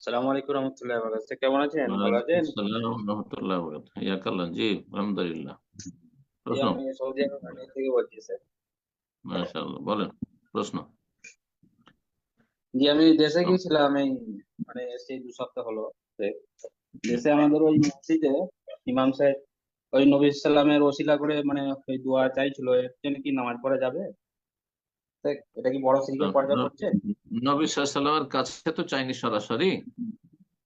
সালাম আলাইকুম রহমতুল্লাহ বরকাতুহু। কেমন আছেন? ভালো ওয়ালাইকুম আছেন? আসসালাম রহমতুল্লাহ বরকাতুহু। ইয়াকাল্লাহ, জি আলহামদুলিল্লাহ। জি, প্রশ্ন। আমি সৌদি আরব থেকে বলছি স্যার। মাশাআল্লাহ, বলেন প্রশ্ন। জি, আমি দেশে গিয়েছিলাম এই সেই 2 সপ্তাহ হলো। তো দেশে আমাদের ওই মসজিদে ইমাম সাহেব ওই নবী সাল্লামের ওসিলা করে ওই দোয়া চাইছিল, এর জন্য কি নামাজ পড়া যাবে? তো এটা কি বড় শিরকের পর্যায়ে পড়ছে? নবী সাল্লাল্লাহু আলাইহি সাল্লামের কাছে তো চাইনি সরাসরি।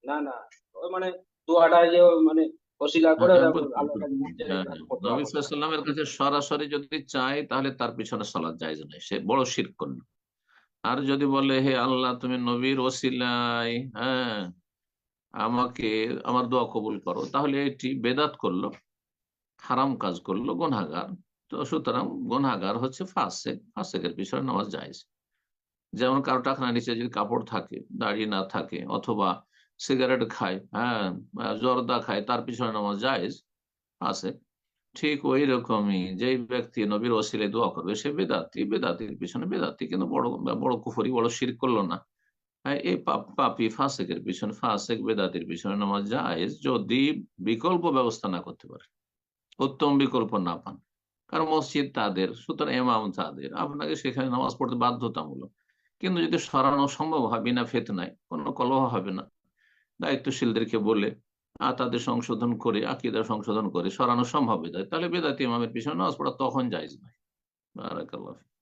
না না, ওই দোয়াটা যে ওসিলা করে হ্যাঁ, ওটা বুঝছি। আল্লাহর কাছে বলছে, হ্যাঁ এটা হ্যাঁ, করতে নবী হবে। সাল্লাল্লাহু আলাইহি সাল্লামের কাছে সরাসরি যদি চাই তাহলে তার পিছনে সালাত জায়েজ নয়, সে বড় শিরক করলো। আর যদি বলে হে আল্লাহ তুমি নবীর ওসিলায়, হ্যাঁ, আমাকে আমার দোয়া কবুল করো, তাহলে এটি বেদাত করলো, হারাম কাজ করলো, গুনাহগার। তো সুতরাং গুনাহগার হচ্ছে ফাসেক, ফাসেকের পিছনে নামাজ জায়েজ। যেমন কারো টাকনা নিচে যদি কাপড় থাকে, দাড়ি না থাকে, অথবা সিগারেট খায়, হ্যাঁ, জর্দা খায়, তার পিছনে নামাজ জায়েজ আছে। ঠিক ওই রকমই যেই ব্যক্তি নবীর ওসিলায় দোয়া করবে সে বেদাতি, বেদাতির পিছনে বেদাতি, কিন্তু বড় বড় কুফরি, বড় শিরক করলো না। হ্যাঁ, এই পাপী ফাসেকের পিছনে, ফাসেক বেদাতির পিছনে নামাজ জায়েজ, যদি বিকল্প ব্যবস্থা না করতে পারে, উত্তম বিকল্প না পান। কারণ মসজিদ তাদের, সুতরাং ইমাম তাদের, আপনাকে সেখানে নামাজ পড়তে বাধ্যতামূলক। কিন্তু যদি সরানো সম্ভব হয় বিনা ফিতনায়, কোনো কলহ হবে না, দায়িত্বশীলদেরকে বলে তাদের সংশোধন করে, আকীদা সংশোধন করে সরানো সম্ভব হয়ে যায়, তাহলে বেদাতি ইমামের পিছনে নামাজ পড়া তখন জায়েজ নয়। বারাকাল্লাহ ফিক।